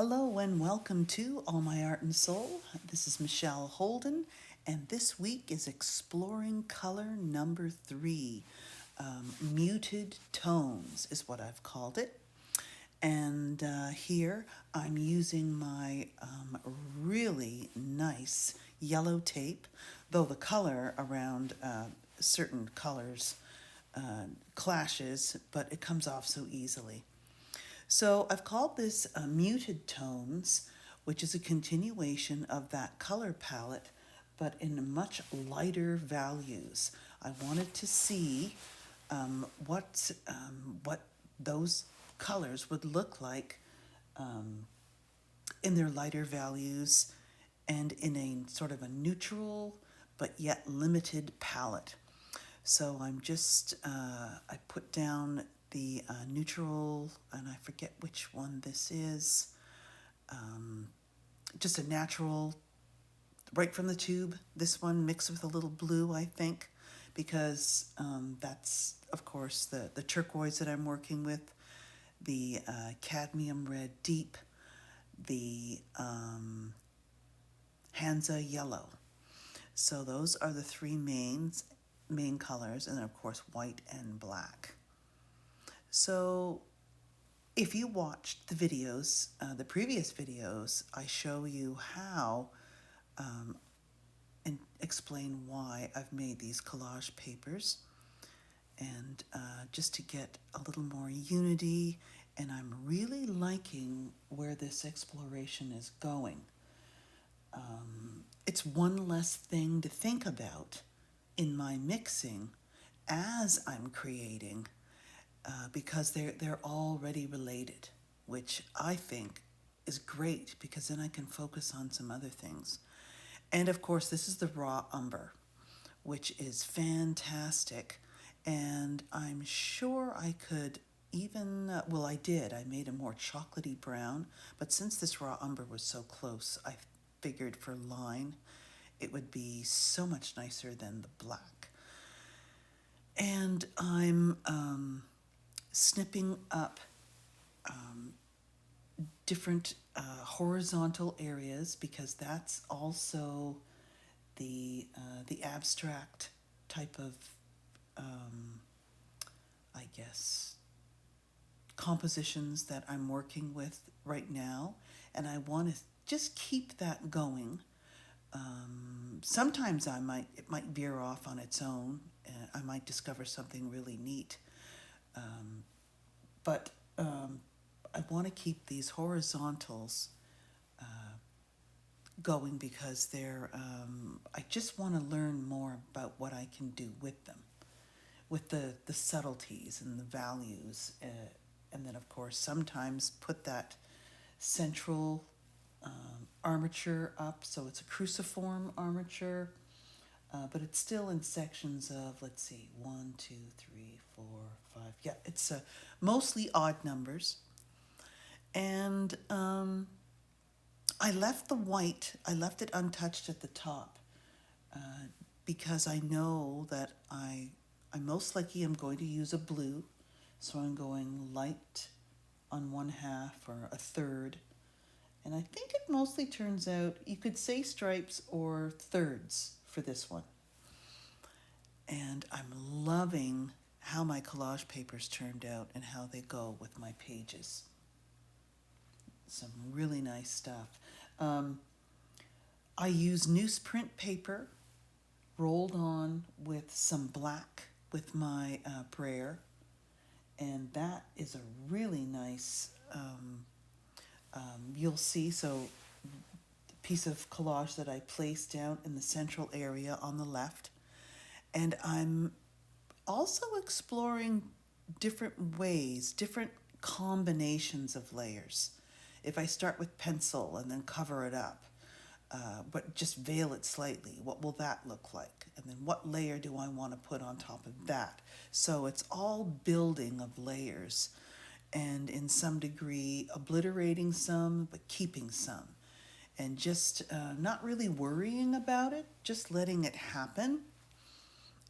Hello and welcome to All My Art and Soul. This is Michelle Holden, and this week is Exploring Color number 3. Muted Tones is what I've called it. And here I'm using my really nice yellow tape, though the color around certain colors clashes, but it comes off so easily. So I've called this Muted Tones, which is a continuation of that color palette, but in much lighter values. I wanted to see what those colors would look like in their lighter values and in a sort of a neutral but yet limited palette. So I put down the neutral, and I forget which one this is, just a natural, right from the tube. This one mixed with a little blue, I think, because that's, of course, the turquoise that I'm working with, the cadmium red deep, the Hansa yellow. So those are the three main colors, and then of course white and black. So if you watched the videos, the previous videos, I show you how and explain why I've made these collage papers, and just to get a little more unity, and I'm really liking where this exploration is going. It's one less thing to think about in my mixing as I'm creating, because they're already related, which I think is great because then I can focus on some other things. And of course, this is the raw umber, which is fantastic. And I'm sure I could even, I did. I made a more chocolatey brown, but since this raw umber was so close, I figured for line, it would be so much nicer than the black. And I'm snipping up different horizontal areas, because that's also the abstract type of I guess compositions that I'm working with right now, and I want to just keep that going. Sometimes it might veer off on its own. I might discover something really neat, but I want to keep these horizontals going because they're. I just want to learn more about what I can do with them, with the subtleties and the values, and then of course sometimes put that central armature up, so it's a cruciform armature, but it's still in sections of, let's see, 1, 2, 3, 4, 5. Yeah, it's mostly odd numbers. And I left it untouched at the top, because I know that I most likely am going to use a blue, so I'm going light on one half or a third. And I think it mostly turns out, you could say stripes or thirds for this one. And I'm loving how my collage papers turned out and how they go with my pages. Some really nice stuff. I use newsprint paper rolled on with some black with my brayer, and that is a really nice, you'll see, so piece of collage that I placed down in the central area on the left. And I'm also exploring different ways, different combinations of layers. If I start with pencil and then cover it up, but just veil it slightly, what will that look like? And then what layer do I want to put on top of that? So it's all building of layers, and in some degree obliterating some, but keeping some. And just not really worrying about it, just letting it happen,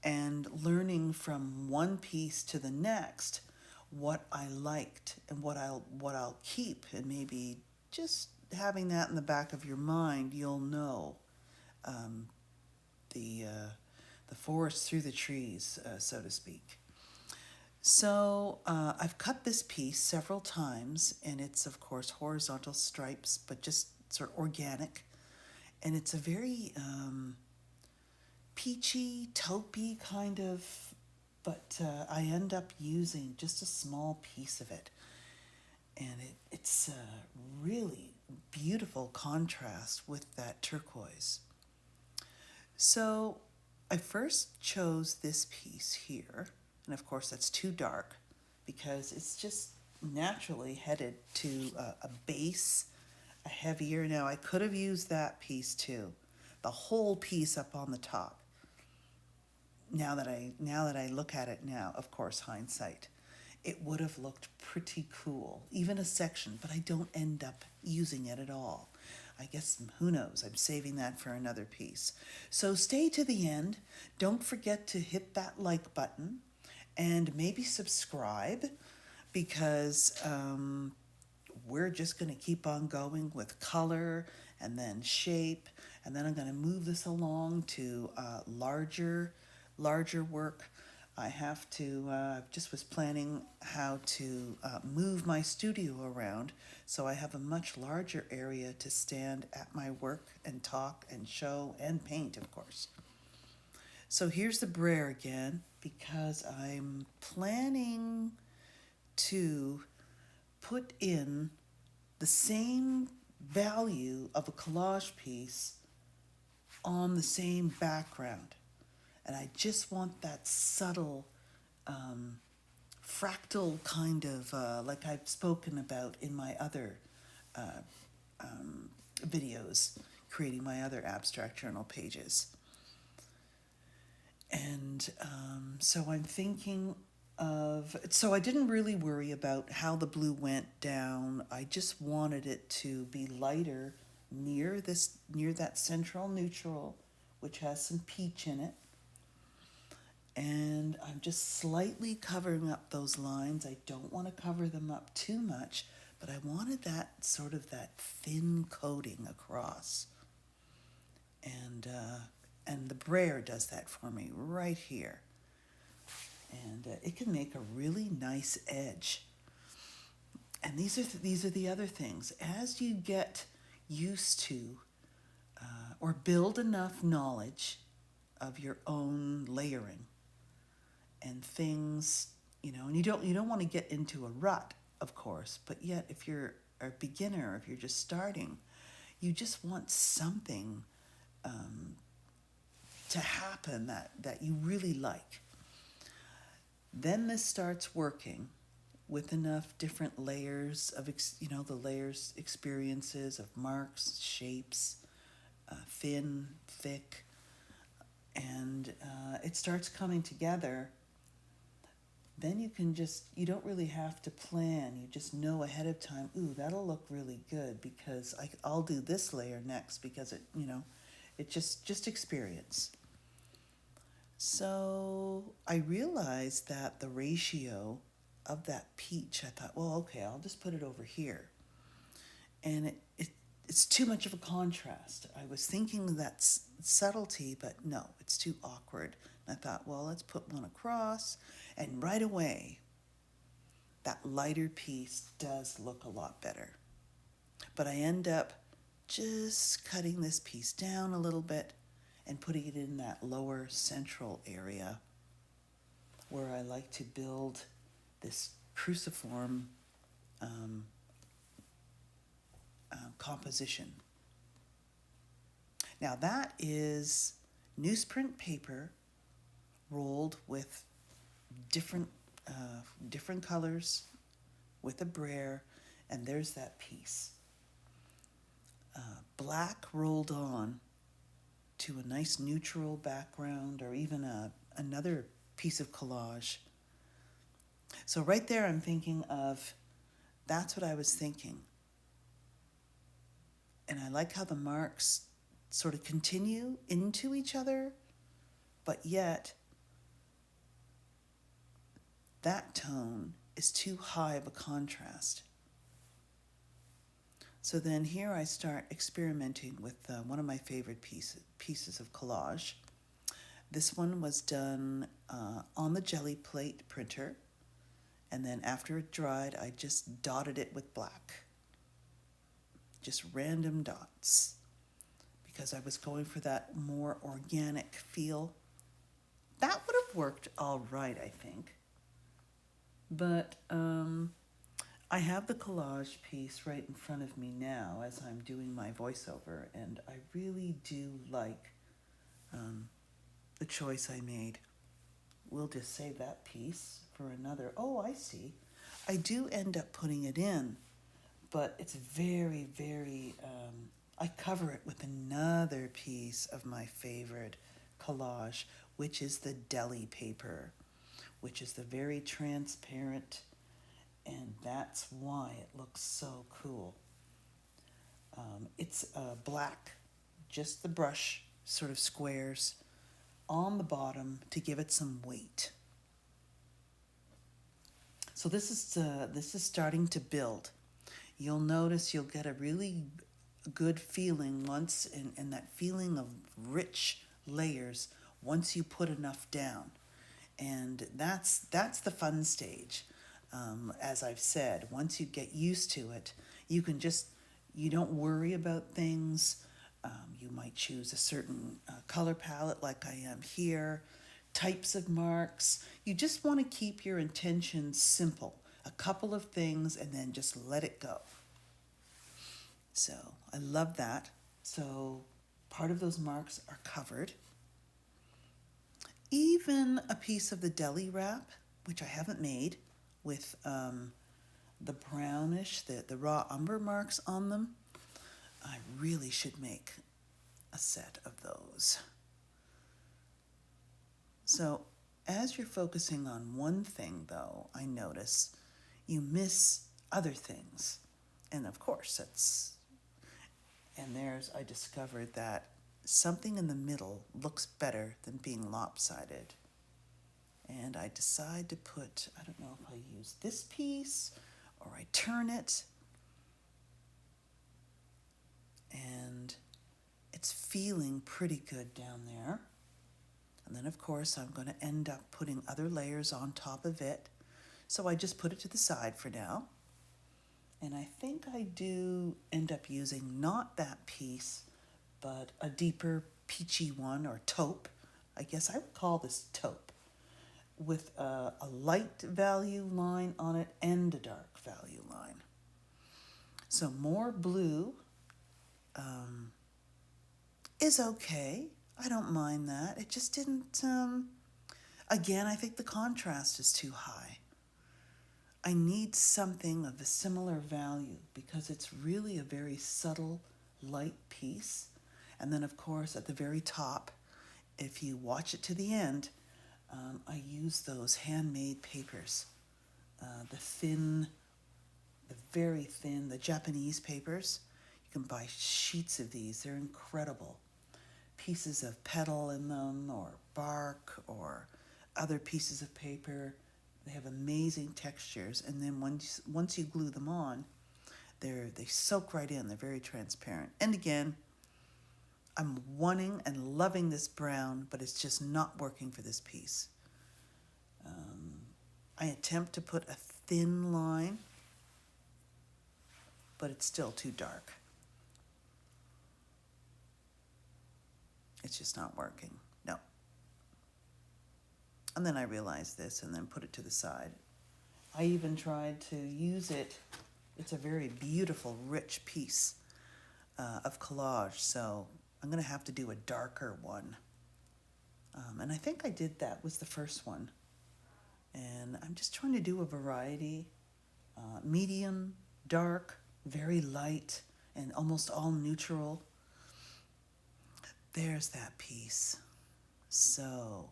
and learning from one piece to the next what I liked and what I'll keep and maybe just having that in the back of your mind, you'll know um, the forest through the trees, so to speak. So I've cut this piece several times, and it's of course horizontal stripes, but just sort of organic. And it's a very peachy, taupey kind of, but I end up using just a small piece of it. And it's a really beautiful contrast with that turquoise. So I first chose this piece here, and of course that's too dark because it's just naturally headed to a base, a heavier. Now I could have used that piece too, the whole piece up on the top. Now that I look at it now, of course, hindsight, it would have looked pretty cool, even a section, but I don't end up using it at all. I guess, who knows, I'm saving that for another piece. So stay to the end. Don't forget to hit that like button and maybe subscribe, because we're just going to keep on going with color and then shape, and then I'm going to move this along to larger work. I have to, just was planning how to move my studio around, so I have a much larger area to stand at my work and talk and show and paint, of course. So here's the brayer again, because I'm planning to put in the same value of a collage piece on the same background. And I just want that subtle fractal kind of, like I've spoken about in my other videos, creating my other abstract journal pages. And so I'm thinking so I didn't really worry about how the blue went down. I just wanted it to be lighter near that central neutral, which has some peach in it. And I'm just slightly covering up those lines. I don't want to cover them up too much, but I wanted that sort of that thin coating across. And the brayer does that for me right here. And it can make a really nice edge. And these are the other things. As you get used to or build enough knowledge of your own layering and things, and you don't want to get into a rut, of course, but yet if you're a beginner, if you're just starting, you just want something to happen that you really like. Then this starts working with enough different layers of, the layers, experiences of marks, shapes, thin, thick, and it starts coming together. Then you don't really have to plan. You just know ahead of time, ooh, that'll look really good because I'll do this layer next because it just experience. So I realized that the ratio of that peach, I thought, well, okay, I'll just put it over here. And it's too much of a contrast. I was thinking that's subtlety, but no, it's too awkward. And I thought, well, let's put one across. And right away, that lighter piece does look a lot better. But I end up just cutting this piece down a little bit and putting it in that lower central area where I like to build this cruciform composition. Now that is newsprint paper rolled with different colors with a brayer, and there's that piece. Black rolled on to a nice neutral background, or even another piece of collage. So right there I'm thinking of, that's what I was thinking. And I like how the marks sort of continue into each other, but yet that tone is too high of a contrast. So then here I start experimenting with one of my favorite pieces of collage. This one was done on the jelly plate printer, and then after it dried, I just dotted it with black. Just random dots, because I was going for that more organic feel. That would have worked all right, I think. But I have the collage piece right in front of me now as I'm doing my voiceover, and I really do like the choice I made. We'll just save that piece for another. Oh, I see. I do end up putting it in, but it's very, very, I cover it with another piece of my favorite collage, which is the deli paper, which is the very transparent, and that's why it looks so cool. It's black, just the brush sort of squares on the bottom to give it some weight. So this is starting to build. You'll notice you'll get a really good feeling once, and that feeling of rich layers once you put enough down. And that's the fun stage. As I've said, once you get used to it, you don't worry about things. You might choose a certain color palette like I am here, types of marks. You just want to keep your intentions simple. A couple of things and then just let it go. So I love that. So part of those marks are covered. Even a piece of the deli wrap, which I haven't made, with the brownish, the raw umber marks on them, I really should make a set of those. So as you're focusing on one thing, though, I notice you miss other things. And of course, I discovered that something in the middle looks better than being lopsided. And I decide to put, I don't know if I use this piece or I turn it. And it's feeling pretty good down there. And then, of course, I'm going to end up putting other layers on top of it. So I just put it to the side for now. And I think I do end up using not that piece, but a deeper peachy one, or taupe. I guess I would call this taupe, with a light value line on it and a dark value line. So more blue is okay. I don't mind that. It just didn't, again, I think the contrast is too high. I need something of a similar value because it's really a very subtle, light piece. And then, of course, at the very top, if you watch it to the end, I use those handmade papers, the very thin, the Japanese papers. You can buy sheets of these. They're incredible. Pieces of petal in them, or bark, or other pieces of paper. They have amazing textures, and then once you glue them on, they soak right in. They're very transparent. And again, I'm wanting and loving this brown, but it's just not working for this piece. I attempt to put a thin line, but it's still too dark. It's just not working. No. And then I realized this and then put it to the side. I even tried to use it. It's a very beautiful, rich piece of collage, so I'm going to have to do a darker one. And I think I did that, was the first one. And I'm just trying to do a variety, medium, dark, very light, and almost all neutral. There's that piece. So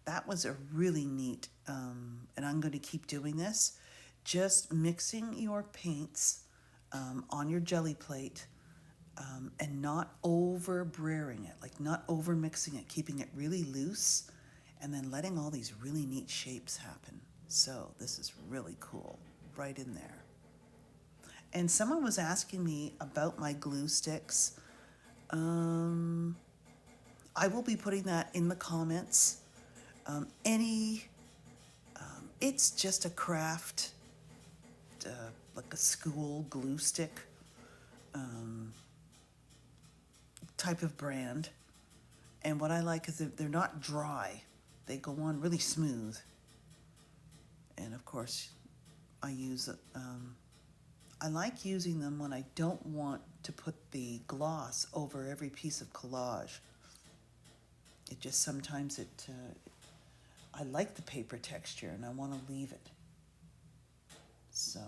that was a really neat, and I'm going to keep doing this, just mixing your paints on your jelly plate, and not over-brairing it, like not over-mixing it, keeping it really loose, and then letting all these really neat shapes happen. So this is really cool, right in there. And someone was asking me about my glue sticks. I will be putting that in the comments. It's just a craft, like a school glue stick type of brand. And what I like is that they're not dry. They go on really smooth. And of course, I like using them when I don't want to put the gloss over every piece of collage. It just sometimes I like the paper texture and I want to leave it. So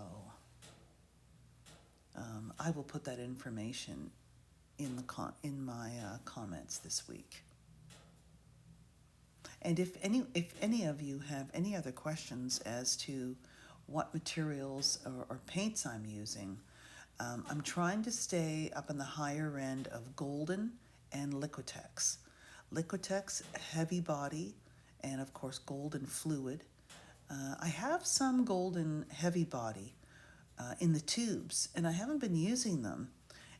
I will put that information in my comments this week. And if any of you have any other questions as to what materials or paints I'm using, I'm trying to stay up in the higher end of golden and Liquitex. Liquitex heavy body, and of course golden fluid. I have some golden heavy body in the tubes, and I haven't been using them.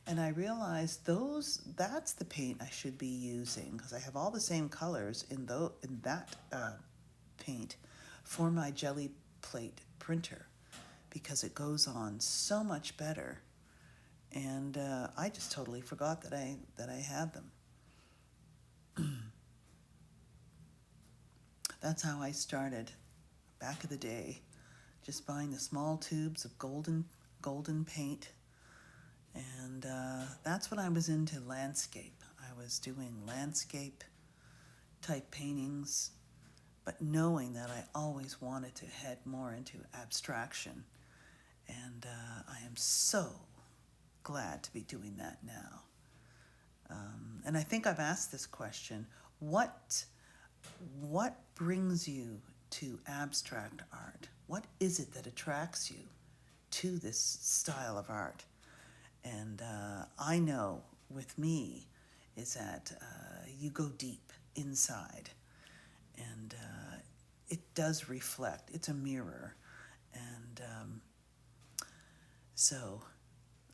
And I realized that's the paint I should be using, because I have all the same colors in that paint for my jelly plate printer, because it goes on so much better. And I just totally forgot that I had them. That's how I started back in the day, just buying the small tubes of golden paint. And that's when I was into landscape. I was doing landscape type paintings, but knowing that I always wanted to head more into abstraction. And I am so glad to be doing that now. And I think I've asked this question: what brings you to abstract art? What is it that attracts you to this style of art? And I know with me is that you go deep inside, and it does reflect. It's a mirror. And so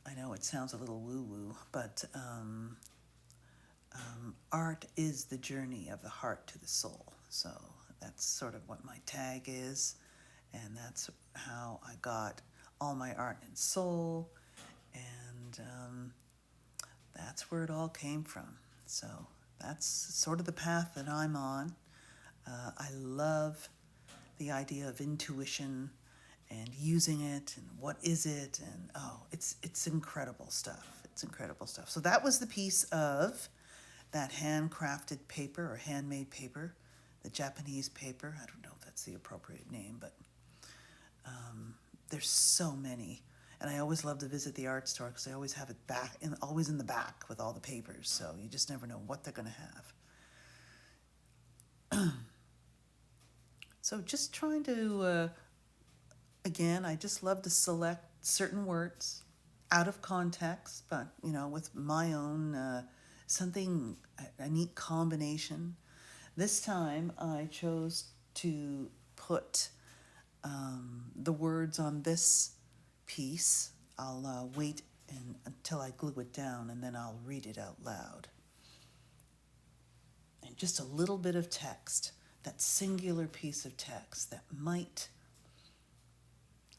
I know it sounds a little woo-woo, but art is the journey of the heart to the soul. So that's sort of what my tag is, and that's how I got all my art and soul. And that's where it all came from. So that's sort of the path that I'm on. I love the idea of intuition and using it, and what is it, and it's incredible stuff. It's incredible stuff. So that was the piece of that handcrafted paper or handmade paper, the Japanese paper. I don't know if that's the appropriate name, but there's so many. And I always love to visit the art store because they always have it always in the back with all the papers. So you just never know what they're going to have. So just trying to, again, I just love to select certain words out of context, but, with my own, something, a neat combination. This time I chose to put the words on this piece. I'll wait until I glue it down, and then I'll read it out loud. And just a little bit of text, that singular piece of text that might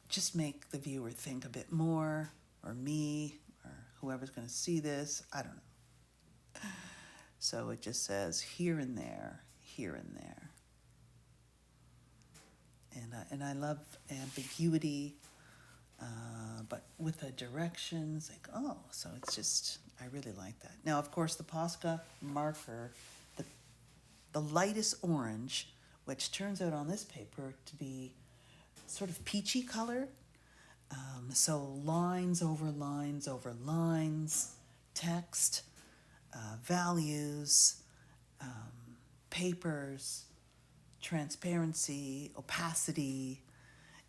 just make the viewer think a bit more, or me, or whoever's going to see this. I don't know. So it just says here and there, here and there. And I love ambiguity. But with the directions, so it's just, I really like that. Now, of course, the Posca marker, the lightest orange, which turns out on this paper to be sort of peachy color. So lines over lines over lines, text, values, papers, transparency, opacity,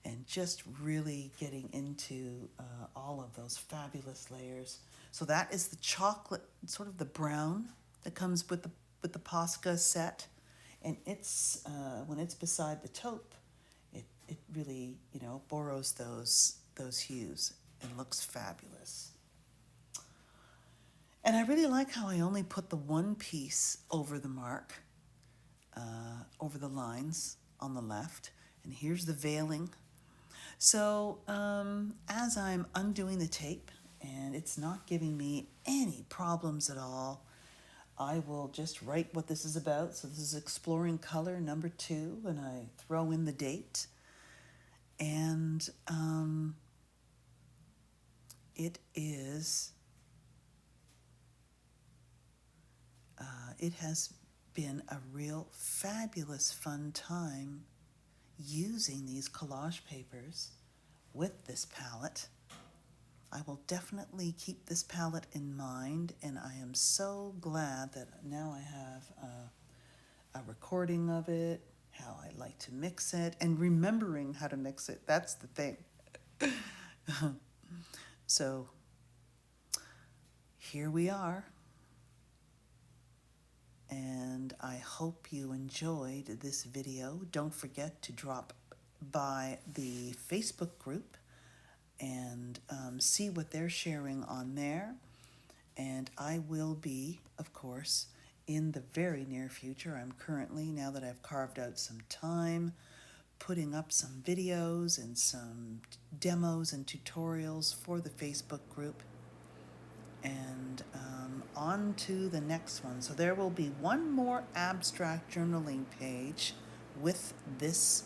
and just really getting into all of those fabulous layers. So that is the chocolate, sort of the brown that comes with the Posca set, and it's when it's beside the taupe, it really borrows those hues. It looks fabulous. And I really like how I only put the one piece over the mark, over the lines on the left. And here's the veiling. So as I'm undoing the tape, and it's not giving me any problems at all, I will just write what this is about. So this is Exploring Color number 2, and I throw in the date. And it has been a real fabulous fun time using these collage papers with this palette. I will definitely keep this palette in mind, and I am so glad that now I have a recording of it, how I like to mix it, and remembering how to mix it. That's the thing. So here we are, and I hope you enjoyed this video. Don't forget to drop by the Facebook group and see what they're sharing on there. And I will be, of course, in the very near future. I'm currently, now that I've carved out some time, putting up some videos and some demos and tutorials for the Facebook group. And on to the next one. So there will be one more abstract journaling page with this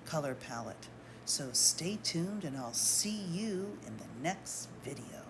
color palette. So stay tuned, and I'll see you in the next video.